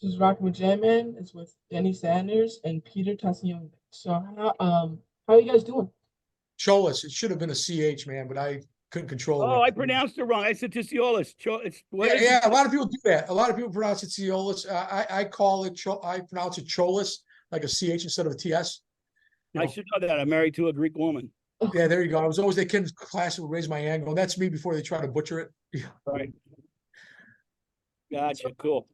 This is Rockin' with J-Man. It's with Danny Sanders and Peter Tassione. So how are you guys doing? Tsiolis. It should have been a CH, man, but I couldn't control Oh, it. I pronounced it wrong. I said Tsiolis. It's what Yeah, is it? yeah. A lot of people do that. A lot of people pronounce it Tsiolis. I call it. I pronounce it Tsiolis, like a CH instead of a TS. You I know. should know that. I'm married to a Greek woman. Yeah, there you go. I was always that kid in class who would raise my angle. And that's me before they try to butcher it. Right. Gotcha. Cool.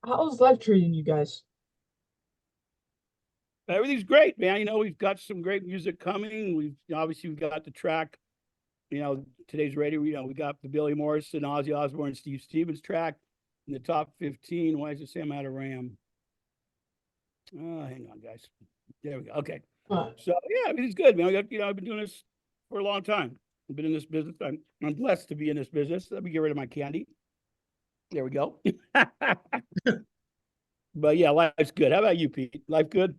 How's life treating you guys? Everything's great, man. We've got some great music coming. We've got the track, today's radio. We got the Billy Morrison, Ozzy Osbourne Steve Stevens track in the top 15. Why does it say I'm out of RAM? Oh, hang on, guys. There we go. Okay. So yeah, everything's good, man. I've been doing this for a long time. I've been in this business. I'm blessed to be in this business. Let me get rid of my candy. There we go. But yeah, life's good. How about you, Pete? Life good?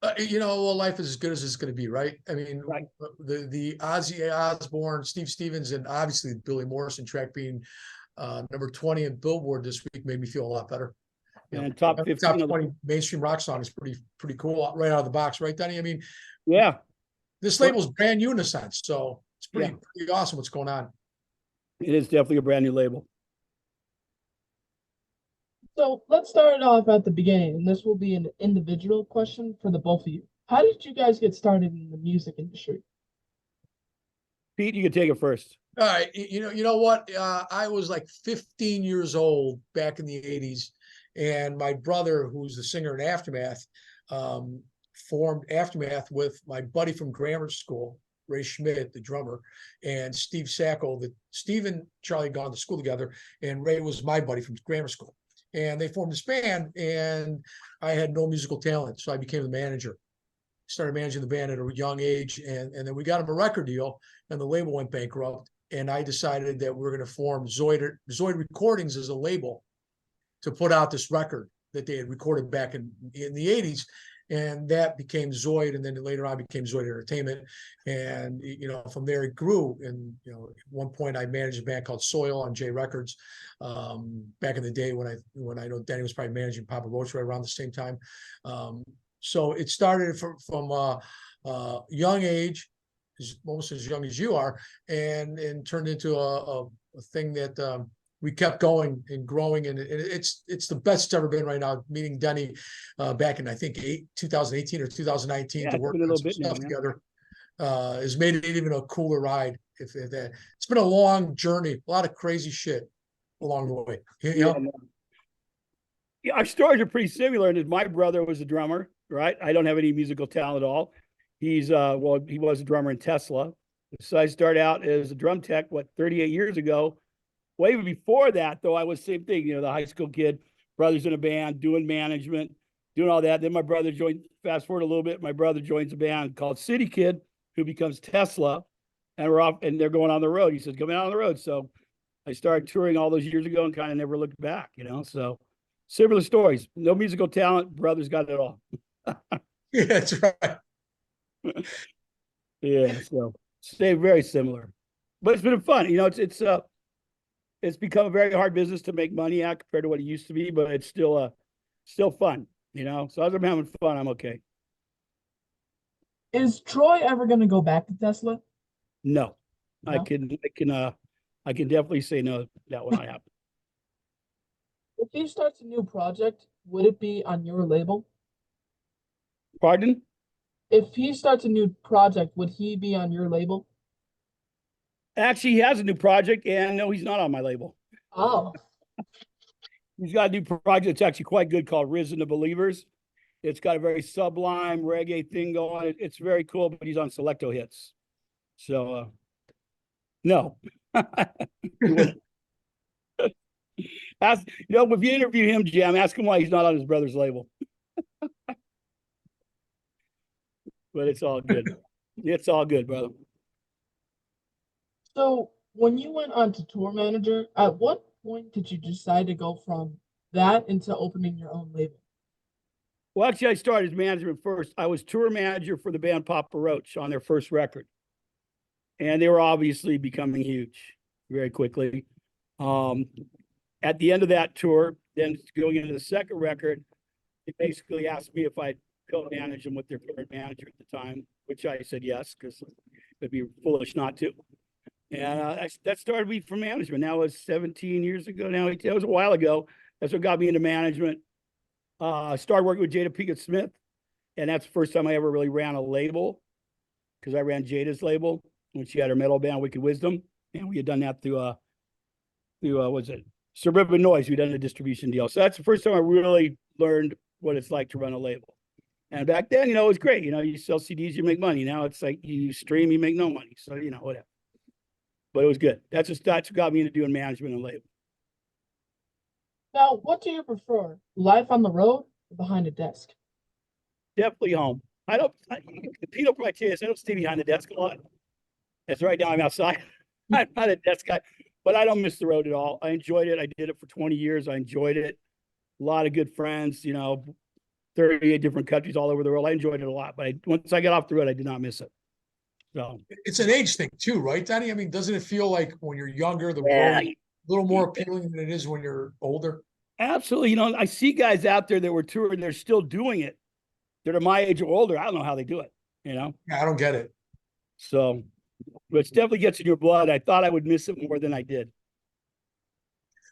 Well, life is as good as it's going to be, right? I mean, Right. the Ozzy Osbourne, Steve Stevens, and obviously the Billy Morrison track being number 20 in Billboard this week made me feel a lot better. And top 15 top 20 mainstream rock song is pretty cool right out of the box, right, Danny? I mean, yeah, this label's brand new in a sense, so it's pretty awesome what's going on. it is definitely a brand new label. So let's start off at the beginning, and this will be an individual question for the both of you. How did you guys get started in the music industry? Pete, you can take it first. All right, you know what? I was like 15 years old back in the 80s, and my brother, who's the singer in Aftermath, formed Aftermath with my buddy from grammar school, Ray Schmidt, the drummer, and Steve Sacco. Steve and Charlie had gone to school together, and Ray was my buddy from grammar school. And they formed this band, and I had no musical talent, so I became the manager. Started managing the band at a young age, and then we got him a record deal, and the label went bankrupt. And I decided that we were going to form Zoid Recordings as a label to put out this record that they had recorded back in the 80s. And that became Zoid, and then later on became Zoid Entertainment. And from there it grew. And at one point I managed a band called Soil on J Records. Back in the day when I know Danny was probably managing Papa Roach right around the same time. So it started from a young age, almost as young as you are, and turned into a thing that we kept going and growing, and it's the best it's ever been right now. Meeting Denny back in I think 2018 or 2019 to work on some stuff together has made it even a cooler ride. If that, it's been a long journey, a lot of crazy shit along the way. Yeah, our stories are pretty similar. And my brother was a drummer, right? I don't have any musical talent at all. He's he was a drummer in Tesla. So I started out as a drum tech 38 years ago. Well, even before that, though, I was same thing, the high school kid, brothers in a band, doing management, doing all that. Then my brother joined, fast forward a little bit, my brother joins a band called City Kid, who becomes Tesla, and we're off, and they're going on the road. He says, coming out on the road. So I started touring all those years ago and kind of never looked back, so similar stories. No musical talent, brothers got it all. Yeah, that's right. Yeah, so stay very similar. But it's been fun. It's become a very hard business to make money at compared to what it used to be, but it's still fun, So as I'm having fun, I'm okay. Is Troy ever going to go back to Tesla? No, I can definitely say no. That will not happen. If he starts a new project, would it be on your label? Pardon? If he starts a new project, would he be on your label? Actually, he has a new project, and no, he's not on my label. Oh. He's got a new project that's actually quite good called Risen to Believers. It's got a very sublime reggae thing going. It's very cool, but he's on Selecto Hits. So, no. If you interview him, Jam, ask him why he's not on his brother's label. But it's all good. It's all good, brother. So when you went on to tour manager, at what point did you decide to go from that into opening your own label? Well, actually, I started as management first. I was tour manager for the band Papa Roach on their first record. And they were obviously becoming huge very quickly. At the end of that tour, then going into the second record, they basically asked me if I'd co-manage them with their current manager at the time, which I said yes, because it'd be foolish not to. And that started me from management. That was 17 years ago now. That was a while ago. That's what got me into management. I started working with Jada Pinkett Smith, and that's the first time I ever really ran a label, because I ran Jada's label when she had her metal band Wicked Wisdom, and we had done that through what's it, Suburban Noise. We'd done a distribution deal, so that's the first time I really learned what it's like to run a label. And back then, it was great. You sell CDs, you make money. Now it's like you stream, you make no money. So whatever. But it was good. That's what got me into doing management and label. Now, what do you prefer, life on the road or behind a desk? Definitely home. Pete will probably tell you this, I don't stay behind the desk a lot. That's right now I'm outside. I'm not a desk guy, but I don't miss the road at all. I enjoyed it. I did it for 20 years. I enjoyed it. A lot of good friends, 38 different countries all over the world. I enjoyed it a lot, but once I got off the road, I did not miss it. So It's an age thing too, right, Danny? I mean, doesn't it feel like when you're younger, the yeah, road a little more appealing than it is when you're older? absolutely. I see guys out there that were touring, they're still doing it. They're my age or older. I don't know how they do it, Yeah, I don't get it. So, but it definitely gets in your blood. I thought I would miss it more than I did.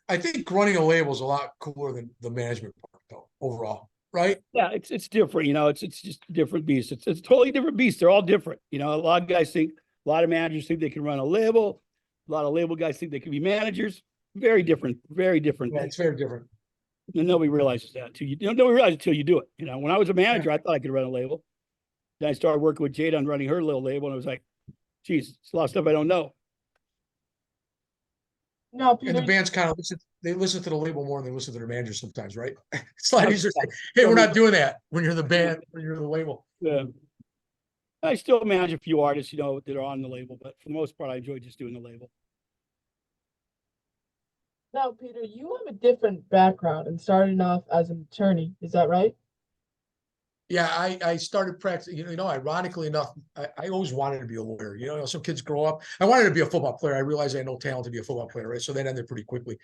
I think running a label is a lot cooler than the management part, though, overall, right? Yeah, it's different. It's just a different beast. It's a totally different beast. They're all different. A lot of guys think, a lot of managers think they can run a label. A lot of label guys think they can be managers. Very different. Very different. Yeah, it's very different. And nobody realizes that until nobody realizes until you do it. When I was a manager, I thought I could run a label. Then I started working with Jada on running her little label, and I was like, geez, it's a lot of stuff I don't know. Now, And the Peter, bands kind of listen to the label more than they listen to their manager sometimes, right? It's like easier to say, hey, we're not doing that when you're the band, when you're the label. Yeah. I still manage a few artists, that are on the label, but for the most part, I enjoy just doing the label. now, Peter, you have a different background and started off as an attorney. Is that right? Yeah, I started practicing, ironically enough, I always wanted to be a lawyer. Some kids grow up. I wanted to be a football player. I realized I had no talent to be a football player, right? So that ended pretty quickly.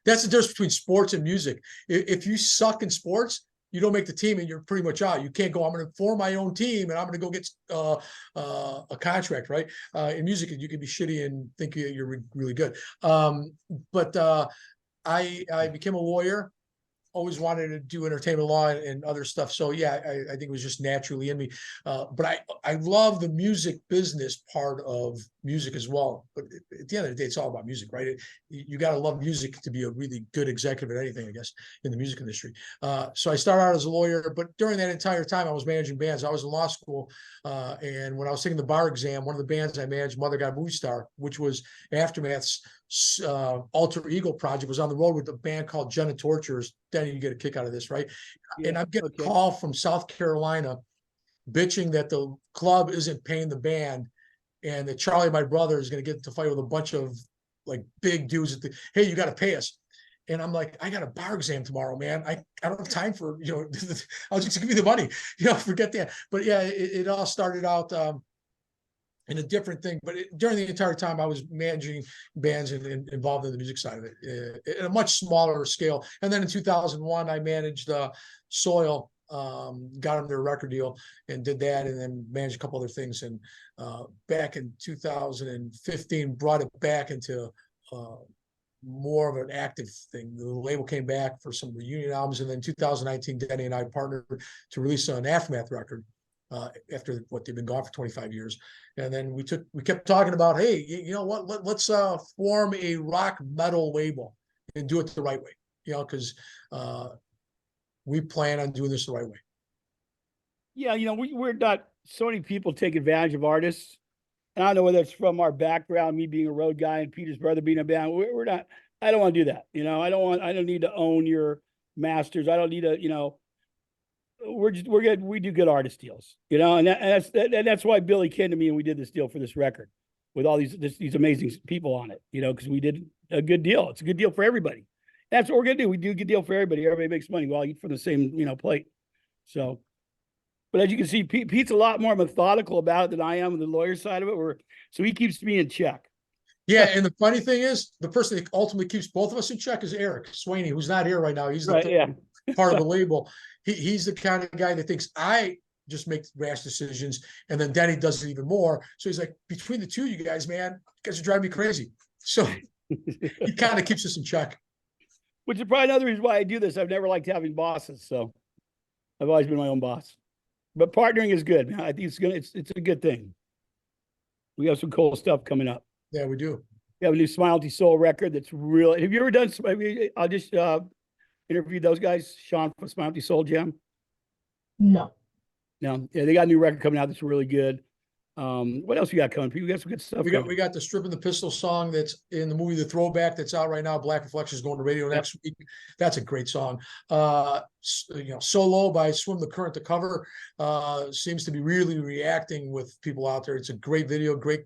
That's the difference between sports and music. If you suck in sports, you don't make the team and you're pretty much out. You can't go, I'm going to form my own team and I'm going to go get a contract, right? In music, you can be shitty and think you're really good. But I became a lawyer. Always wanted to do entertainment law and other stuff. So yeah, I think it was just naturally in me. But I love the music business part of music as well. But at the end of the day, it's all about music, right? You got to love music to be a really good executive at anything, I guess, in the music industry. So I started out as a lawyer, but during that entire time, I was managing bands. I was in law school. And when I was taking the bar exam, one of the bands I managed, Mother God Movie Star, which was Aftermath's alter ego project, was on the road with a band called Jenna Torturers. Danny, you get a kick out of this, right? Yeah, and I'm getting a call from South Carolina bitching that the club isn't paying the band and that Charlie, my brother, is going to get into a fight with a bunch of like big dudes hey, you got to pay us. And I'm like, I got a bar exam tomorrow, man. I don't have time for, I'll just give you the money, forget that. But yeah, it all started out in a different thing. But during the entire time, I was managing bands and involved in the music side of it at a much smaller scale. And then in 2001, I managed Soil, got them their record deal and did that, and then managed a couple other things. And back in 2015, brought it back into more of an active thing. The label came back for some reunion albums, and then 2019, Denny and I partnered to release an Aftermath record. After what they've been gone for 25 years. And then we kept talking about, hey, you know what, let's form a rock metal label and do it the right way, because we plan on doing this the right way. Yeah, we're not, so many people take advantage of artists. And I don't know whether it's from our background, me being a road guy and Peter's brother being a band. We're not, I don't want to do that. I don't need to own your masters. I don't need to, we're good. We do good artist deals, and that's why Billy came to me and we did this deal for this record with all these amazing people on it, because we did a good deal. It's a good deal for everybody. That's what we're gonna do. We do a good deal for everybody. Everybody makes money. We all eat from the same, plate. So, but as you can see, Pete's a lot more methodical about it than I am on the lawyer side of it. So he keeps me in check. Yeah, and the funny thing is, the person that ultimately keeps both of us in check is Eric Swaney, who's not here right now. He's the Right, yeah. part of the label. He's the kind of guy that thinks I just make rash decisions, and then Denny does it even more. So he's like, between the two of you guys, man, you guys are driving me crazy. So he kind of keeps us in check. Which is probably another reason why I do this. I've never liked having bosses, so I've always been my own boss. But partnering is good, man. I think it's a good thing. We have some cool stuff coming up. Yeah, we do. We have a new Smiley Soul record that's real. Have you ever done? I'll just interview those guys, Sean from Smiley Soul Jam. No. No, yeah, they got a new record coming out that's really good. What else we got coming? We got some good stuff. We got the Stripping the Pistol song that's in the movie The Throwback that's out right now. Black Reflections going to radio next week. That's a great song. Solo by Swim the Current, the cover seems to be really reacting with people out there. It's a great video, great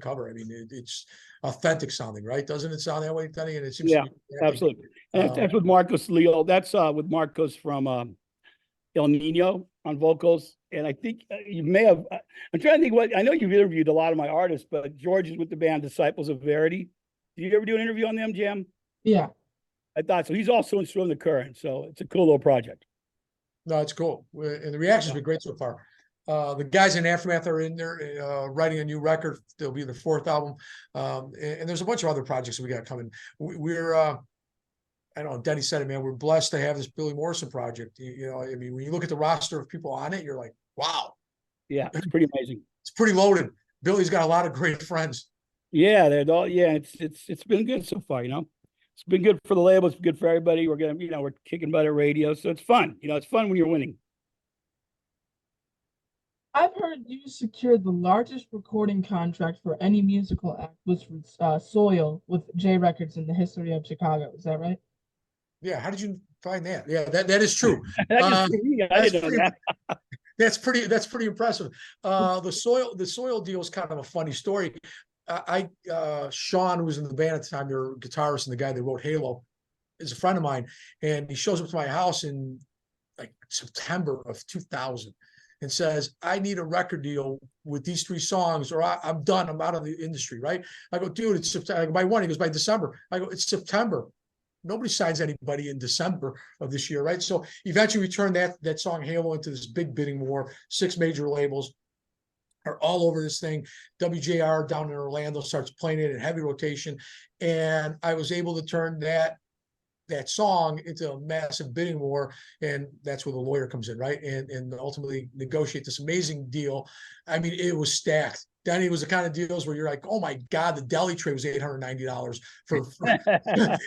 cover. I mean, it's authentic sounding, right? Doesn't it sound that way, Denny? And it seems to be absolutely. And that's with Marcos Leo. That's with Marcos from El Nino on vocals. And I think you may have, I'm trying to think I know you've interviewed a lot of my artists, but George is with the band Disciples of Verity. Did you ever do an interview on them, Jam? Yeah. I thought so. He's also in Swim the Current. So it's a cool little project. No, it's cool. And the reaction's been great so far. The guys in Aftermath are in there writing a new record. They'll be their fourth album. And there's a bunch of other projects that we got coming. We're I don't know, Denny said it, man, we're blessed to have this Billy Morrison project. I mean, when you look at the roster of people on it, you're like, wow. Yeah, it's pretty amazing. It's pretty loaded. Billy's got a lot of great friends. Yeah, it's been good so far, It's been good for the label, it's good for everybody. We're we're kicking butt at radio. So it's fun. It's fun when you're winning. I've heard you secured the largest recording contract for any musical act was Soil with J Records in the history of Chicago. Is that right? Yeah, how did you find that? Yeah, that is true. I didn't know that. That's pretty impressive. The soil deal is kind of a funny story. Sean, who was in the band at the time, your guitarist and the guy that wrote Halo, is a friend of mine, and he shows up to my house in like September of 2000 and says, I need a record deal with these 3 songs or I'm done. I'm out of the industry, right? I go, dude, it's September. By when? He goes, by December. I go, it's September. Nobody signs anybody in December of this year, right? So eventually we turned that song Halo into this big bidding war. 6 major labels are all over this thing. WJR down in Orlando starts playing it in heavy rotation. And I was able to turn that song into a massive bidding war. And that's where the lawyer comes in, right? And ultimately negotiate this amazing deal. I mean, it was stacked. Denny, was the kind of deals where you're like, oh my God, the deli tray was $890 for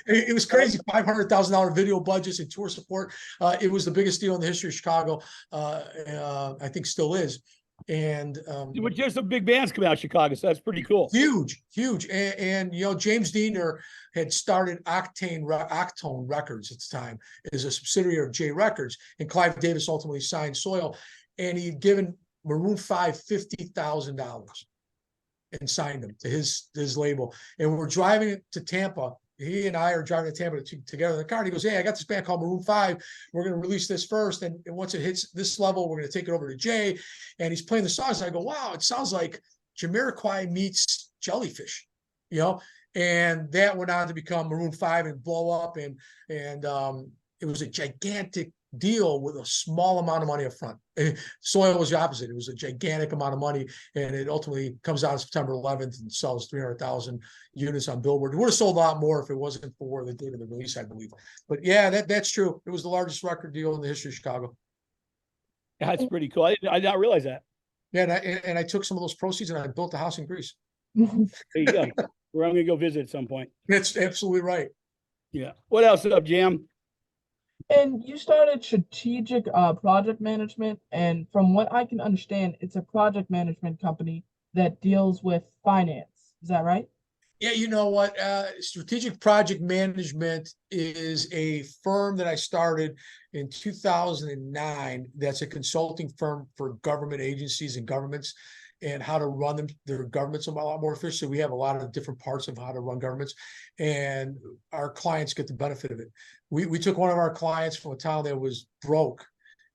it was crazy. $500,000 video budgets and tour support. It was the biggest deal in the history of Chicago. I think still is. And but there's some big bands coming out of Chicago, so that's pretty cool. Huge. And James Diener had started Octone Records at the time as a subsidiary of J Records, and Clive Davis ultimately signed Soil, and he'd given Maroon 5 $50,000 and signed them to his label. And we're driving to Tampa. He and I are driving to Tampa together in the car. And he goes, hey, I got this band called Maroon 5. We're going to release this first. And once it hits this level, we're going to take it over to Jay. And he's playing the songs. And I go, wow, it sounds like Jamiroquai meets Jellyfish, And that went on to become Maroon 5 and blow up. And it was a gigantic deal with a small amount of money up front. Soil was the opposite. It was a gigantic amount of money, and it ultimately comes out September 11th and sells 300,000 units on Billboard. It would have sold a lot more if it wasn't for the date of the release, I believe. But yeah, that's true. It was the largest record deal in the history of Chicago. That's pretty cool. I did not realize that. Yeah, and I took some of those proceeds and I built a house in Greece. There you go. Where I'm going to go visit at some point. That's absolutely right. Yeah. What else up, Jam? And you started strategic project management, and from what I can understand, it's a project management company that deals with finance. Is that right? Yeah, you know what? Strategic Project Management is a firm that I started in 2009. That's a consulting firm for government agencies and governments and how to run them, their governments a lot more efficiently. We have a lot of different parts of how to run governments, and our clients get the benefit of it. We took one of our clients from a town that was broke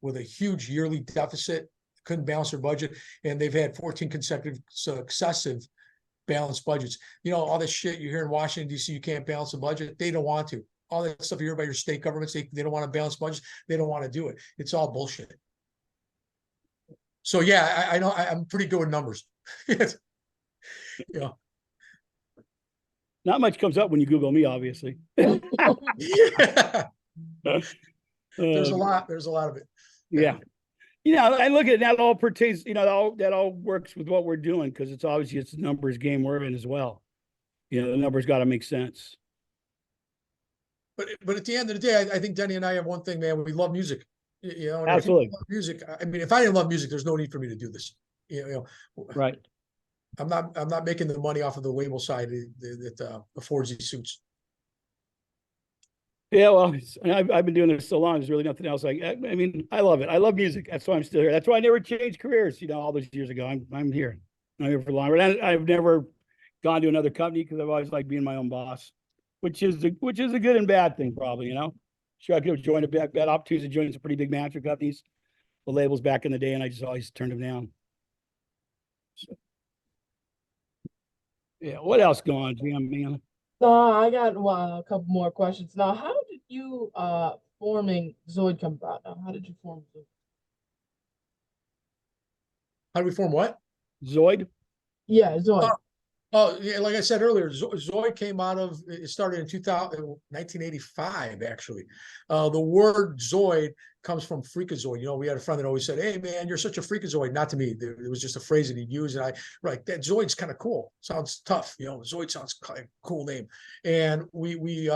with a huge yearly deficit, couldn't balance their budget, and they've had 14 consecutive successive balance budgets. You know, all this shit you hear in Washington, D.C., you can't balance a budget. They don't want to. All that stuff you hear about your state governments, they don't want to balance budgets. They don't want to do it. It's all bullshit. So yeah, I know I'm pretty good with numbers. You know. Not much comes up when you Google me, obviously. Yeah. There's a Uh, lot. There's a lot of it. yeah. You know, I look at that all pertains, you know, that all works with what we're doing because it's obviously it's a numbers game we're in as well. You know, the numbers got to make sense. But at the end of the day, I think Denny and I have one thing, man. We love music. You know, and Absolutely. if you love music. I mean, if I didn't love music, there's no need for me to do this. You know, Right. I'm not making the money off of the label side that affords these suits. Yeah, well, I've been doing this so long. There's really nothing else. I mean, I love it. I love music. That's why I'm still here. That's why I never changed careers. You know, all those years ago, I'm here. I'm here for longer. And I've never gone to another company because I've always liked being my own boss, which is a good and bad thing, probably. You know, sure I could have joined a bad opportunity to join some pretty big management companies, the labels back in the day, and I just always turned them down. So, yeah. What else going on, Jim, man? I got a couple more questions. Now, how did you forming Zoid come about? Now, how did you form Zoid? How do we form what? Zoid? Yeah, Zoid. Oh, yeah, like I said earlier, Zoid came out of, it started in 1985, actually. The word Zoid comes from freakazoid. You know, we had a friend that always said, hey, man, you're such a freakazoid. Not to me. It was just a phrase that he'd use. And that Zoid's kind of cool. Sounds tough. You know, Zoid sounds like a cool name. And we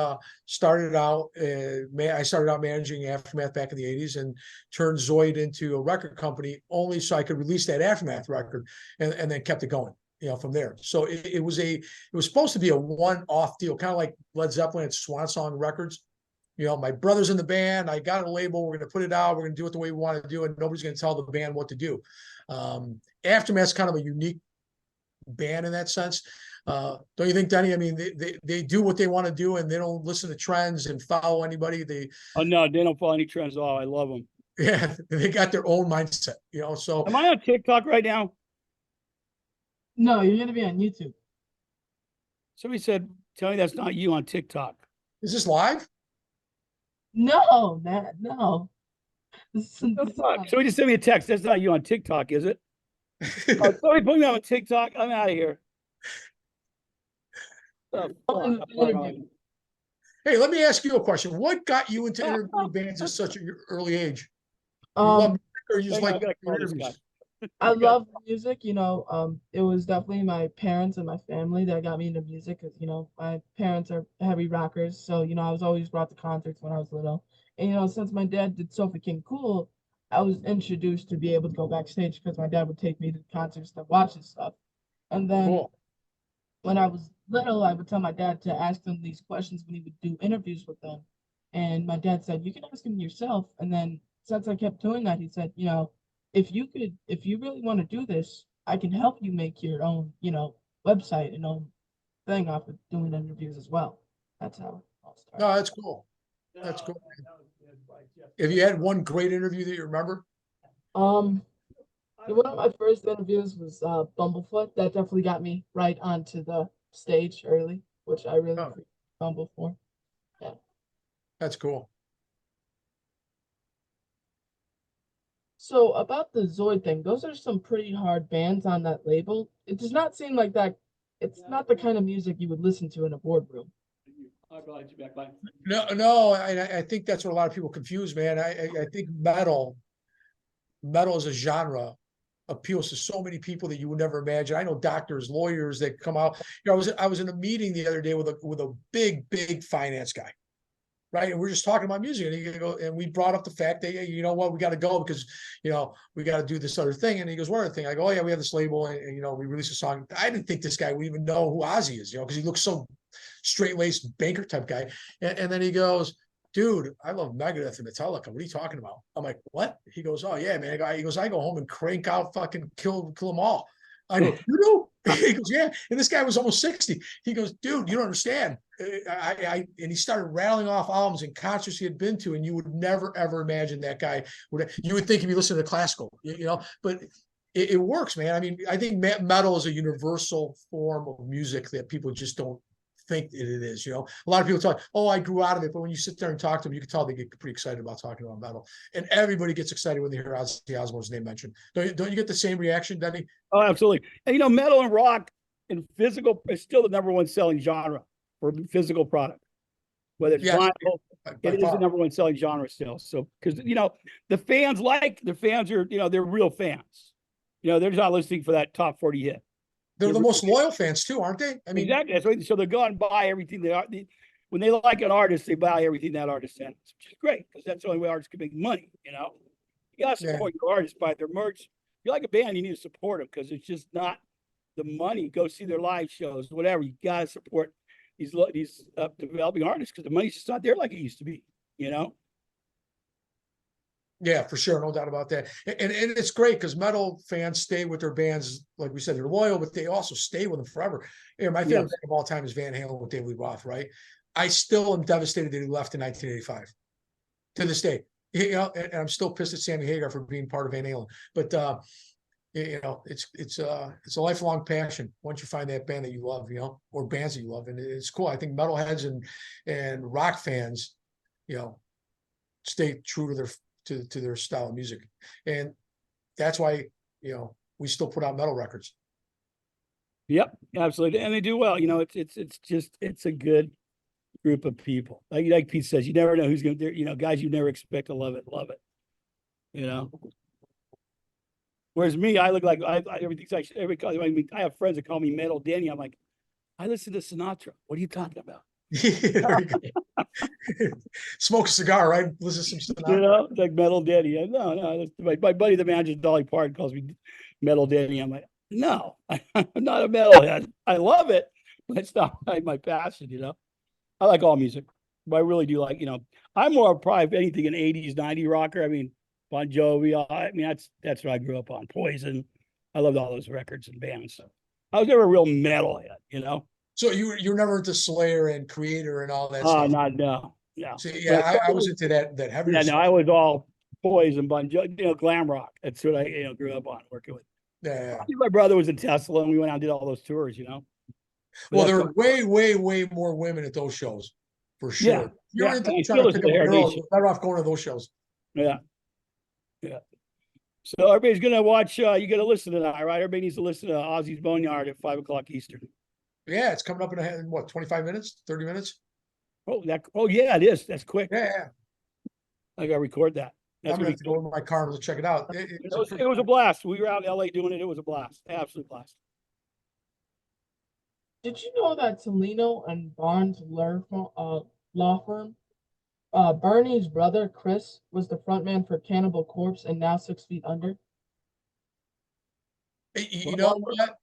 started out, I started out managing Aftermath back in the 80s and turned Zoid into a record company only so I could release that Aftermath record and then kept it going. You know, from there. So it was supposed to be a one-off deal, kind of like Led Zeppelin and Swan Song Records. You know, my brother's in the band. I got a label. We're going to put it out. We're going to do it the way we want to do it. Nobody's going to tell the band what to do. Aftermath's kind of a unique band in that sense. Don't you think, Denny? I mean, they do what they want to do, and they don't listen to trends and follow anybody. Oh no, they don't follow any trends at all. I love them. Yeah, they got their own mindset. You know, so am I on TikTok right now? No, you're gonna be on YouTube. Somebody said, tell me that's not you on TikTok. is this live? No, Nat, no. Somebody just sent me a text. That's not you on TikTok, is it? Oh, somebody put me on TikTok. I'm out of here. Hey, let me ask you a question. What got you into interviewing bands at such an early age? You love music or you just like interviews? I love music, you know. It was definitely my parents and my family that got me into music because, you know, my parents are heavy rockers. So, you know, I was always brought to concerts when I was little. And, you know, since my dad did Sofa King Cool, I was introduced to be able to go backstage because my dad would take me to concerts to watch this stuff. And then when I was little, I would tell my dad to ask them these questions when he would do interviews with them. And my dad said, you can ask him yourself. And then since I kept doing that, he said, you know, if you really want to do this, I can help you make your own, you know, website and own thing off of doing interviews as well. That's how it all started. No, that's cool. That's cool. Have you had one great interview that you remember? One of my first interviews was Bumblefoot. That definitely got me right onto the stage early, which I really appreciate Bumble for. Yeah. That's cool. So about the Zoid thing, those are some pretty hard bands on that label. It does not seem like that. It's not the kind of music you would listen to in a boardroom. No, I think that's what a lot of people confuse, man. I think metal as a genre appeals to so many people that you would never imagine. I know doctors, lawyers that come out. You know, I was in a meeting the other day with a big finance guy. Right. And we're just talking about music and we brought up the fact that, hey, you know what, we got to go because, you know, we got to do this other thing. And he goes, what other thing? I go, oh yeah, we have this label and you know, we released a song. I didn't think this guy would even know who Ozzy is, you know, because he looks so straight-laced banker type guy. And then he goes, dude, I love Megadeth and Metallica. What are you talking about? I'm like, what? He goes, oh yeah, man. He goes, I go home and crank out fucking kill them all. I go, you know? He goes, yeah. And this guy was almost 60. He goes, dude, you don't understand. And he started rattling off albums and concerts he had been to, and you would never ever imagine that guy would. You would think he'd be listening to classical, you know. But it works, man. I mean, I think metal is a universal form of music that people just don't think that it is. You know, a lot of people talk, oh, I grew out of it, but when you sit there and talk to them, you can tell they get pretty excited about talking about metal, and everybody gets excited when they hear Ozzy Osbourne's name mentioned. Don't you get the same reaction, Denny? Oh, absolutely. And you know, metal and rock and physical is still the number one selling genre for physical product. Whether it's Yes, vinyl, by it is the far. number one selling genre still. So, because you know, the fans are, you know, they're real fans. You know, they're not listening for that top 40 hit. They're the most loyal fans too, aren't they? I mean, Exactly. That's right. So they go out and buy everything they are. When they like an artist, they buy everything that artist sends, which is great because that's the only way artists can make money. You know, you got to support your artists, buy their merch. If you like a band, you need to support them because it's just not the money. Go see their live shows, whatever. You got to support these developing artists because the money's just not there like it used to be. You know. Yeah, for sure, no doubt about that. And it's great because metal fans stay with their bands, like we said, they're loyal, but they also stay with them forever. My favorite band of all time is Van Halen with David Lee Roth, right? I still am devastated that he left in 1985 to this day. You know, and I'm still pissed at Sammy Hagar for being part of Van Halen. But you know, it's a lifelong passion once you find that band that you love, you know, or bands that you love, and it's cool. I think metalheads and rock fans, you know, stay true to their style of music, and that's why, you know, we still put out metal records. Yep, absolutely, and they do well. You know, it's a good group of people. Like Pete says, you never know who's going to. You know, guys you never expect to love it. You know. Whereas me, I look like everything's like I mean, I have friends that call me Metal Danny. I'm like, I listen to Sinatra. What are you talking about? There you go. Smoke a cigar, right? Listen to some Sinatra. You know, like Metal Danny. No. My buddy, the manager, Dolly Parton, calls me Metal Danny. I'm like, no, I'm not a metalhead. I love it, but it's not my passion. You know, I like all music, but I really do like. You know, I'm more probably if anything an '80s, '90s rocker. I mean, Bon Jovi. I mean, that's what I grew up on. Poison. I loved all those records and bands. So I was never a real metalhead. You know. So you're never into Slayer and Creator and all that Oh, stuff. no. See, yeah, I was into that heavy. Yeah, no, I was all Poison, Bon Jovi, you know, glam rock. That's what I grew up on working with. Yeah. My brother was in Tesla, and we went out and did all those tours. You know. Well, there are way more women at those shows, for sure. Yeah, You're into trying to pick up a girl, you're better off going to those shows. Yeah. So everybody's gonna watch. You got to listen to that, right? Everybody needs to listen to Ozzy's Boneyard at 5:00 Eastern. Yeah, it's coming up in what, 25 minutes, 30 minutes? Oh yeah, it is. That's quick. Yeah. I gotta record that. I'm gonna have to go in my car and check it out. It was a blast. We were out in LA doing it. It was a blast. Absolute blast. Did you know that Tolino and Barnes law firm, Bernie's brother Chris was the frontman for Cannibal Corpse and now 6 Feet Under? You know what?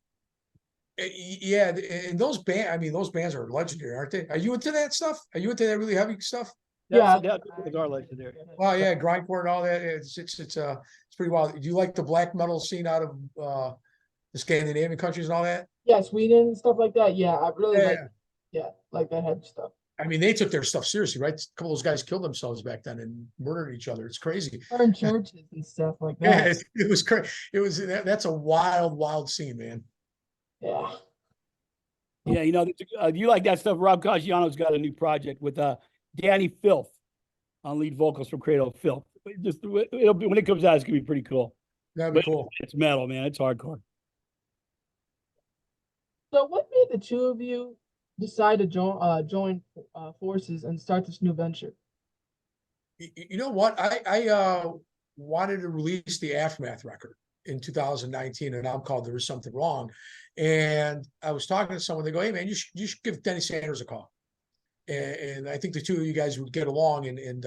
Yeah, and those bands are legendary, aren't they? Are you into that stuff? Are you into that really heavy stuff? Yeah, the are legendary. Well, yeah, grindcore and all that. It's pretty wild. Do you like the black metal scene out of the Scandinavian countries and all that? Yeah, Sweden and stuff like that. Yeah, I really like that heavy stuff. I mean, they took their stuff seriously, right? A couple of those guys killed themselves back then and murdered each other. It's crazy. Burned churches and stuff like that. Yeah, it was crazy. That's a wild scene, man. Yeah. Yeah, you know, you like that stuff. Rob Caggiano's got a new project with Danny Filth on lead vocals from Cradle of Filth. When it comes out, it's gonna be pretty cool. That'd be cool. It's metal, man. It's hardcore. So, what made the two of you decide to join forces and start this new venture? You know what? I wanted to release the Aftermath record in 2019, and I'm called There Was Something Wrong. And I was talking to someone. They go, "Hey, man, you should give Denny Sanders a call." And I think the two of you guys would get along and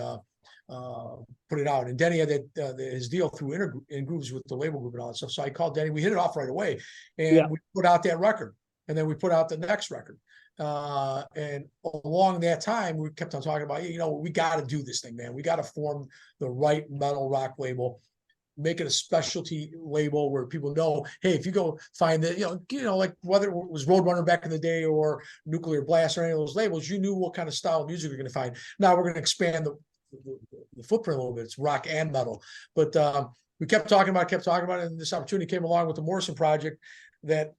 put it out. And Denny had his deal through in grooves with the label group and all that stuff. So I called Denny. We hit it off right away, and we put out that record. And then we put out the next record. And along that time, we kept on talking about, you know, we got to do this thing, man. We got to form the right metal rock label, make it a specialty label where people know, hey, if you go find the, you know, like whether it was Roadrunner back in the day or Nuclear Blast or any of those labels, you knew what kind of style of music you're going to find. Now we're going to expand the footprint a little bit. It's rock and metal, but we kept talking about it, and this opportunity came along with the Morrison project that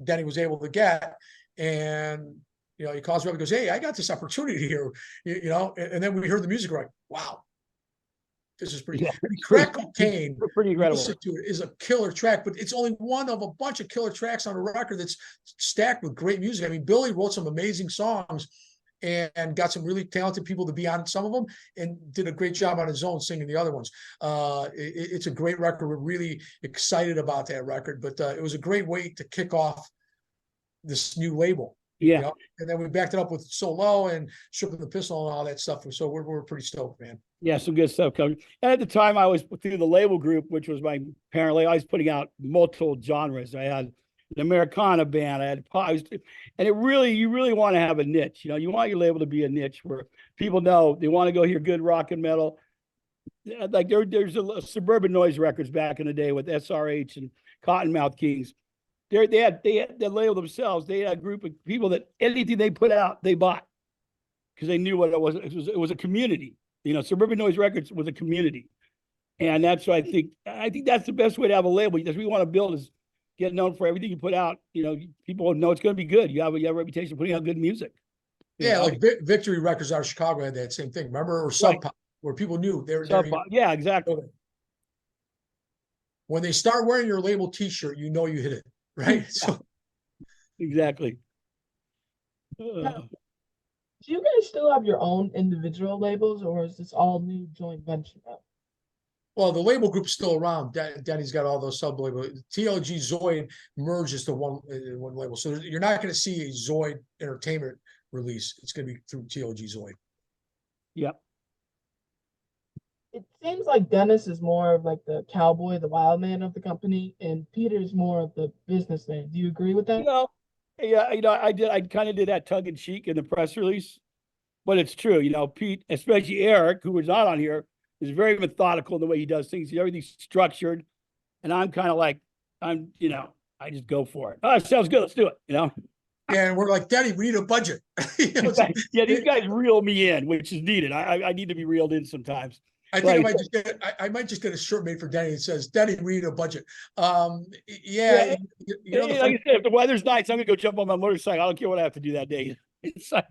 Denny was able to get. And he calls me up and goes, "Hey, I got this opportunity here," and then we heard the music, we're like, wow, this is pretty. Yeah, Crack Cocaine, pretty incredible. Listen to it, is a killer track, but it's only one of a bunch of killer tracks on a record that's stacked with great music. I mean, Billy wrote some amazing songs and got some really talented people to be on some of them, and did a great job on his own singing the other ones. It's a great record. We're really excited about that record, but it was a great way to kick off this new label. Yeah. And then we backed it up with So Low and Stripping the Pistol and all that stuff. So we're pretty stoked, man. Yeah, some good stuff coming. And at the time, I was through the label group, which was my parent label. I was putting out multiple genres. I had an Americana band. I had and you really want to have a niche. You want your label to be a niche where people know they want to go hear good rock and metal. Like there's a Suburban Noise Records back in the day with SRH and Cottonmouth Kings. They had the label themselves. They had a group of people that anything they put out, they bought because they knew what it was. It was a community. Suburban Noise Records was a community, and that's what I think. I think that's the best way to have a label. Because we want to build is get known for everything you put out. People know it's going to be good. You have a reputation of putting out good music. Yeah, like Victory Records out of Chicago had that same thing. Remember, or Sub Pop, where people knew they were. Yeah, exactly. When they start wearing your label T-shirt, you hit it. Right. So exactly. Do you guys still have your own individual labels, or is this all new joint venture now? Well, the label group's still around. Denny's got all those sub labels. TLG Zoid merges to one label. So you're not going to see a Zoid Entertainment release. It's going to be through TLG Zoid. Yep. It seems like Dennis is more of like the cowboy, the wild man of the company, and Peter's more of the businessman. Do you agree with that? Yeah, I kind of did that tongue in cheek in the press release, but it's true. Pete, especially Eric, who was not on here, is very methodical in the way he does things. Everything's structured, and I'm kind of like, I just go for it. Oh, it sounds good. Let's do it. Yeah, and we're like, Daddy, we need a budget. Yeah, these guys reel me in, which is needed. I need to be reeled in sometimes. I think I might just get a shirt made for Denny that says, "Denny, we need a budget." Yeah. Like I said, if the weather's nice, I'm gonna go jump on my motorcycle. I don't care what I have to do that day. It's like,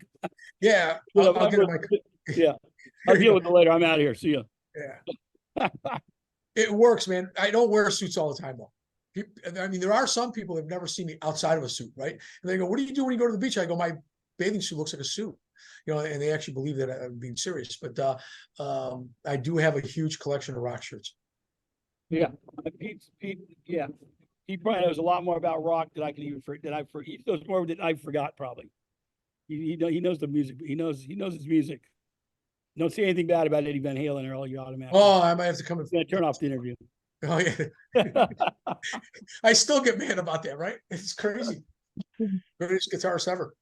yeah, I'll get yeah. I'll deal with it later. I'm out of here. See ya. Yeah. It works, man. I don't wear suits all the time though. I mean, there are some people that have never seen me outside of a suit, right? And they go, "What do you do when you go to the beach?" I go, "My bathing suit looks like a suit." And they actually believe that I'm being serious. But I do have a huge collection of rock shirts. Yeah, Pete, yeah, he probably knows a lot more about rock than I can even he knows more than I forgot probably. He knows the music. He knows his music. Don't say anything bad about Eddie Van Halen or all you automatic. Oh, I might have to come and turn off the interview. Oh yeah, I still get mad about that. Right? It's crazy. Greatest guitarist ever.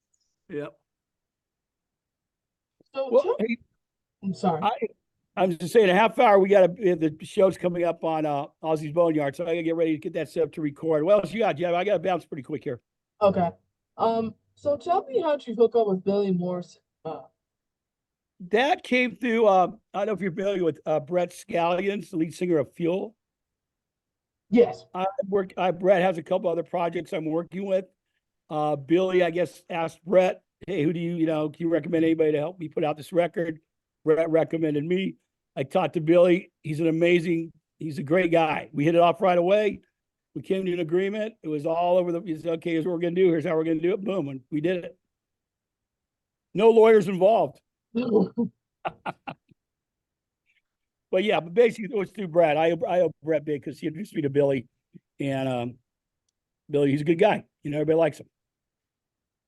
Yep. So I'm sorry. I'm just saying, a half hour. We got the show's coming up on Ozzy's Boneyard, so I gotta get ready to get that set up to record. What else you got? Yeah, I gotta bounce pretty quick here. Okay. So tell me how'd you hook up with Billy Morrison? That came through. I don't know if you're familiar with Brett Scallions, the lead singer of Fuel. Yes. Brett has a couple other projects I'm working with. Billy, I guess, asked Brett, "Hey, who do can you recommend anybody to help me put out this record?" Brett recommended me. I talked to Billy. He's a great guy. We hit it off right away. We came to an agreement. It was all over he said, "Okay, here's what we're going to do. Here's how we're going to do it." Boom. And we did it. No lawyers involved. But yeah, but basically it was through Brett. I owe Brett big because he introduced me to Billy. And Billy, he's a good guy. Everybody likes him.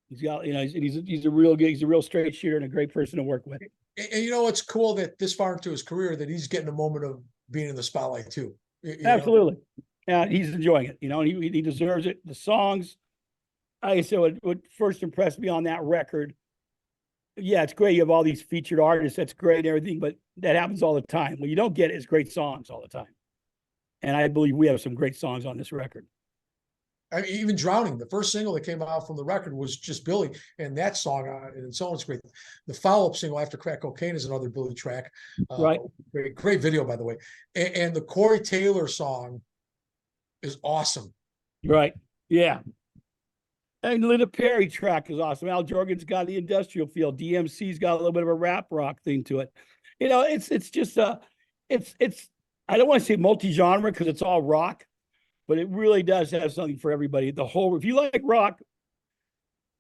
He's got, he's a real straight shooter and a great person to work with. And it's cool that this far into his career that he's getting a moment of being in the spotlight too. Absolutely. Yeah, he's enjoying it. He deserves it. The songs, I said, what first impressed me on that record. Yeah, it's great. You have all these featured artists. That's great and everything, but that happens all the time. What you don't get is great songs all the time. And I believe we have some great songs on this record. I mean, even Drowning, the first single that came out from the record was just Billy, and that song in its own is great. The follow-up single after Crack Cocaine is another Billy track. Right. Great video, by the way. And the Corey Taylor song is awesome. Right. Yeah. And Linda Perry track is awesome. Al Jorgen's got the industrial feel. DMC's got a little bit of a rap rock thing to it. You know, it's just it's I don't want to say multi-genre because it's all rock, but it really does have something for everybody. The whole, if you like rock,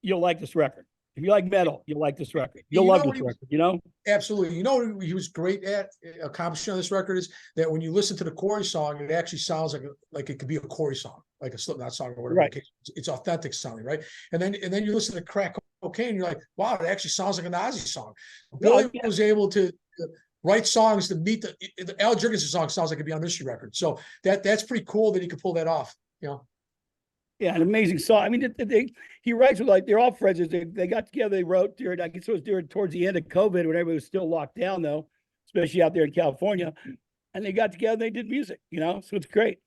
you'll like this record. If you like metal, you'll like this record. You'll love this record, you know? Absolutely. You know what he was great at accomplishing on this record is that when you listen to the Corey song, it actually sounds like it could be a Corey song, like a Slipknot song or whatever. Right. It's authentic sounding, right? And then you listen to Crack Cocaine, you're like, wow, it actually sounds like an Ozzy song. Billy was able to write songs to meet the Al Jurgensen song sounds like it'd be on Mystery Record. So that's pretty cool that he could pull that off, you know. Yeah, an amazing song. I mean, he writes with, like, they're all friends. They got together, they wrote during, I guess it was towards the end of COVID when everybody was still locked down, though, especially out there in California. And they got together and they did music, you know, so it's great.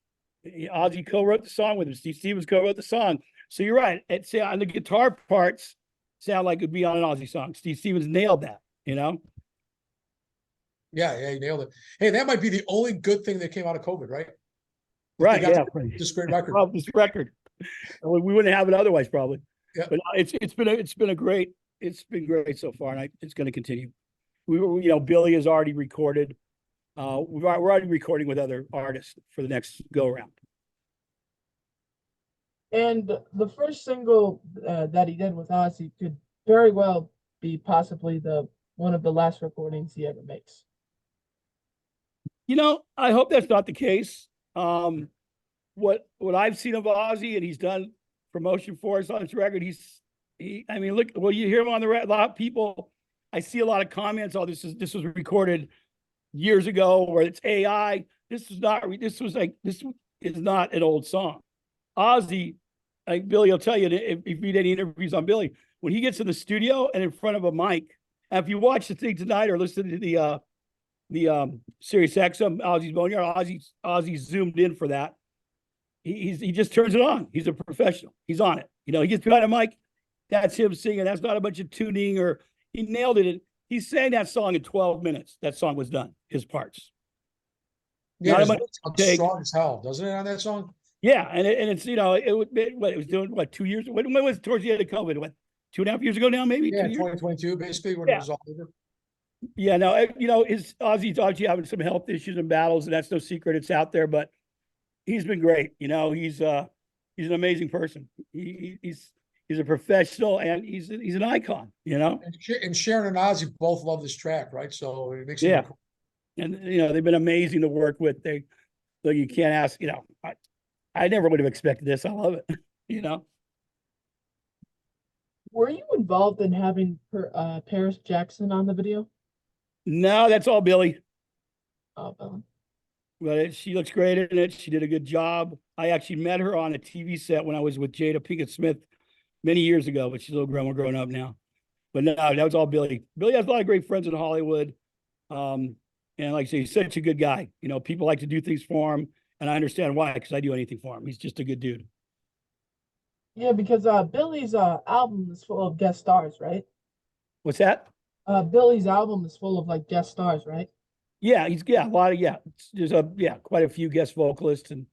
Ozzy co-wrote the song with him. Steve Stevens co-wrote the song. So you're right. It's on the guitar parts sound like it'd be on an Ozzy song. Steve Stevens nailed that, you know? Yeah, he nailed it. Hey, that might be the only good thing that came out of COVID, right? Right, yeah. This great record. Well, this record. We wouldn't have it otherwise, probably. Yeah. But it's been great so far, and it's going to continue. Billy has already recorded. We're already recording with other artists for the next go around. And the first single that he did with Ozzy could very well be possibly one of the last recordings he ever makes. You know, I hope that's not the case. What I've seen of Ozzy, and he's done promotion for us on his record. I mean, look, well, you hear him on the record. A lot of people, I see a lot of comments. Oh, this was recorded years ago, or it's AI. This is not an old song. Ozzy, like Billy will tell you, if you read any interviews on Billy, when he gets in the studio and in front of a mic, and if you watch the thing tonight or listen to the Sirius XM Ozzy's Boneyard, Ozzy zoomed in for that. He just turns it on. He's a professional. He's on it. You know, he gets behind a mic. That's him singing. That's not a bunch of tuning, or he nailed it. He sang that song in 12 minutes. That song was done. His parts. Yeah, it's strong as hell, doesn't it, on that song? Yeah, and it's, you know, it was doing 2 years. When was it, towards the end of COVID? What, 2.5 years ago now, maybe? Yeah, 2022, basically, when it was all over. Yeah, no, you know, Ozzy's obviously having some health issues and battles, and that's no secret. It's out there, but he's been great. You know, he's an amazing person. He's a professional, and he's an icon, you know. And Sharon and Ozzy both love this track, right? So it makes it cool. And you know, they've been amazing to work with. You can't ask, you know, I never would have expected this. I love it, you know. Were you involved in having Paris Jackson on the video? No, that's all Billy. Oh, Billy. But she looks great in it. She did a good job. I actually met her on a TV set when I was with Jada Pinkett Smith many years ago, but she's a little grown up now. But no, that was all Billy. Billy has a lot of great friends in Hollywood. And like I say, he's such a good guy. You know, people like to do things for him, and I understand why, because I do anything for him. He's just a good dude. Yeah, because Billy's album is full of guest stars, right? What's that? Billy's album is full of like guest stars, right? Yeah, a lot of There's quite a few guest vocalists, and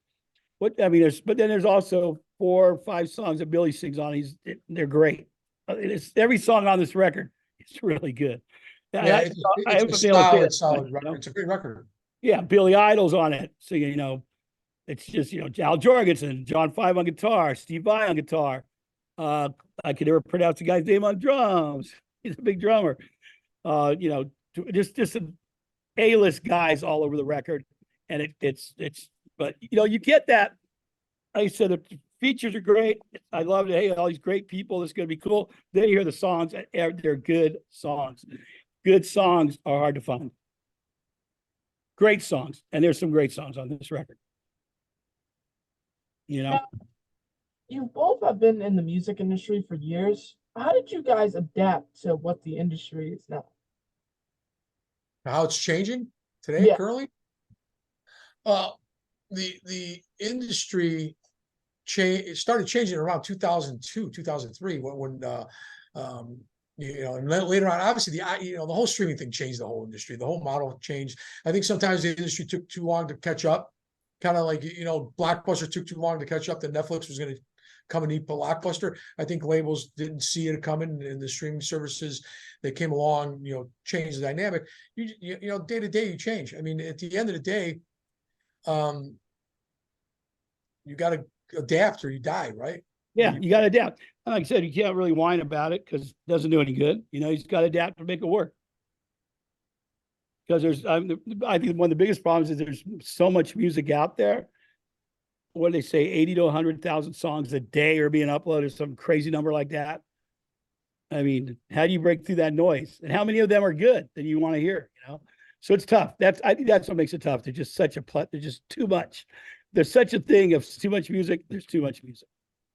but then there's also 4 or 5 songs that Billy sings on. They're great. Every song on this record is really good. Yeah, it's a solid record. It's a great record. Yeah, Billy Idol's on it. So, you know, it's just, you know, Al Jorgensen, John 5 on guitar, Steve Vai on guitar. I could never pronounce the guy's name on drums. He's a big drummer. You know, just some A-list guys all over the record. And but you know, you get that. Like I said, the features are great. I love it. Hey, all these great people. It's going to be cool. Then you hear the songs. They're good songs. Good songs are hard to find. Great songs. And there's some great songs on this record. You know? You both have been in the music industry for years. How did you guys adapt to what the industry is now? How it's changing today, Yeah. currently? The industry it started changing around 2002, 2003, and later on, obviously the whole streaming thing changed the whole industry. The whole model changed. I think sometimes the industry took too long to catch up. Kind of like, Blockbuster took too long to catch up that Netflix was going to come and eat Blockbuster. I think labels didn't see it coming, and the streaming services that came along, changed the dynamic. Day to day, you change. I mean, at the end of the day, you got to adapt or you die, right? Yeah, you got to adapt. And like I said, you can't really whine about it because it doesn't do any good. You just got to adapt to make it work. Because I think one of the biggest problems is there's so much music out there. What do they say? 80 to 100,000 songs a day are being uploaded, some crazy number like that. I mean, how do you break through that noise? And how many of them are good that you want to hear? So it's tough. I think that's what makes it tough. There's just there's just too much. There's such a thing of too much music. There's too much music.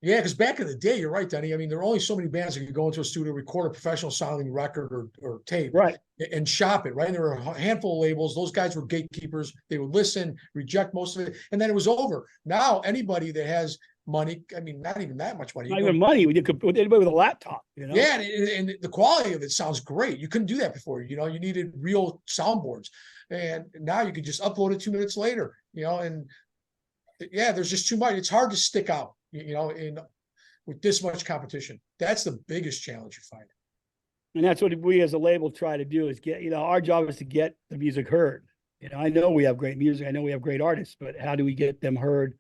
Yeah, because back in the day, you're right, Denny. I mean, there were only so many bands that could go into a studio, record a professional sounding record or tape, right, and shop it, right? And there were a handful of labels. Those guys were gatekeepers. They would listen, reject most of it, and then it was over. Now, anybody that has money, I mean, not even that much money. Not even money. With anybody with a laptop, Yeah, and the quality of it sounds great. You couldn't do that before. You needed real soundboards, and now you could just upload it 2 minutes later. And yeah, there's just too much. It's hard to stick out. With this much competition. That's the biggest challenge you find. And that's what we as a label try to do is get, our job is to get the music heard. I know we have great music. I know we have great artists, but how do we get them heard?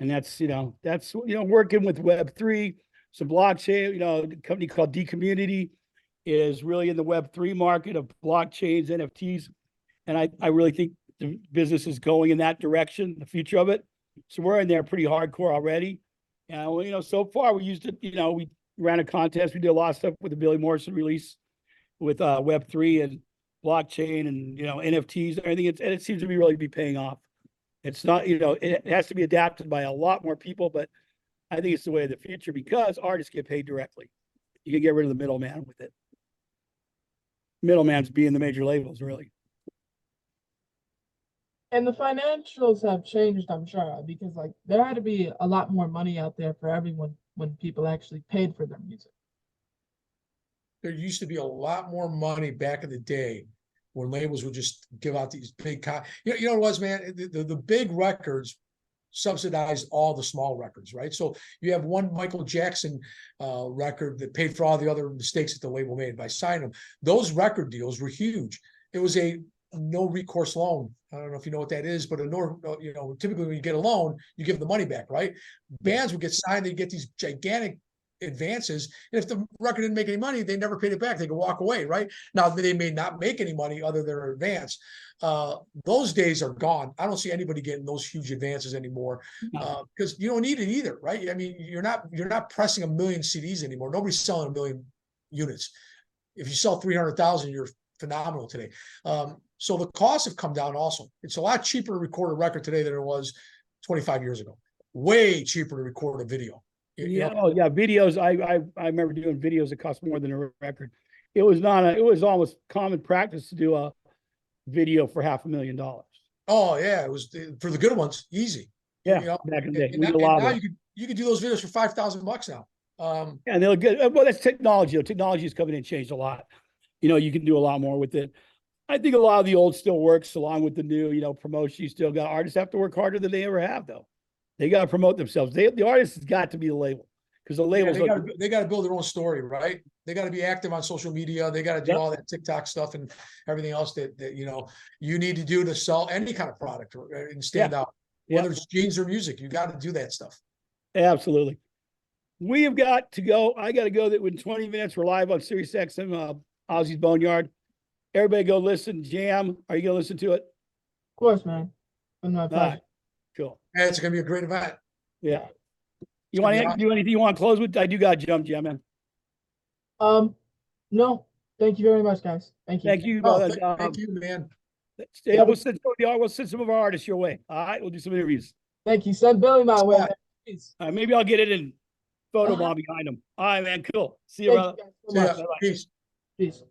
And that's working with Web3, some blockchain, a company called D Community is really in the Web3 market of blockchains, NFTs. And I really think the business is going in that direction, the future of it. So we're in there pretty hardcore already. So far we used it, we ran a contest. We did a lot of stuff with the Billy Morrison release with Web3 and blockchain and, NFTs and everything. And it seems to really be paying off. It's not, it has to be adapted by a lot more people, but I think it's the way of the future because artists get paid directly. You can get rid of the middleman with it. Middleman's being the major labels, really. And the financials have changed, I'm sure, because there had to be a lot more money out there for everyone when people actually paid for their music. There used to be a lot more money back in the day when labels would just give out these big, what it was, man? The big records subsidized all the small records, right? So you have one Michael Jackson record that paid for all the other mistakes that the label made by signing them. Those record deals were huge. It was a no recourse loan. I don't know if you know what that is, but typically when you get a loan, you give the money back, right? Bands would get signed, they get these gigantic advances, and if the record didn't make any money, they never paid it back. They could walk away, right? Now they may not make any money other than their advance. Those days are gone. I don't see anybody getting those huge advances anymore because you don't need it either, right? I mean, you're not pressing 1 million CDs anymore. Nobody's selling 1 million units. If you sell 300,000, you're phenomenal today. So the costs have come down also. It's a lot cheaper to record a record today than it was 25 years ago. Way cheaper to record a video. Yeah. Oh yeah. Videos. I remember doing videos that cost more than a record. It was almost common practice to do a video for $500,000. Oh yeah. It was for the good ones. Easy. Yeah. Back in the day. And now you could do those videos for $5,000 now. And they look good. Well, that's technology. Technology is coming in and changed a lot. You can do a lot more with it. I think a lot of the old still works along with the new, promotion. You still got artists have to work harder than they ever have, though. They got to promote themselves. The artist has got to be the label because the labels they got to build their own story, right? They got to be active on social media. They got to do all that TikTok stuff and everything else that you need to do to sell any kind of product and stand out. Whether it's jeans or music, you got to do that stuff. Absolutely. We have got to go. I got to go. That in 20 minutes we're live on Sirius XM, Ozzy's Boneyard. Everybody go listen. Jam. Are you going to listen to it? Of course, man. My pleasure. Right. Cool. Yeah, it's going to be a great event. Yeah. You want to do anything you want to close with? I do got to jump, Jam, man. No. Thank you very much, guys. Thank you. Thank you. Thank you, man. We'll send some of our artists your way. All right. We'll do some interviews. Thank you. Send Billy my way. Maybe I'll get it in photo bomb behind him. All right, man. Cool. See you, brother. See ya. Peace. Peace.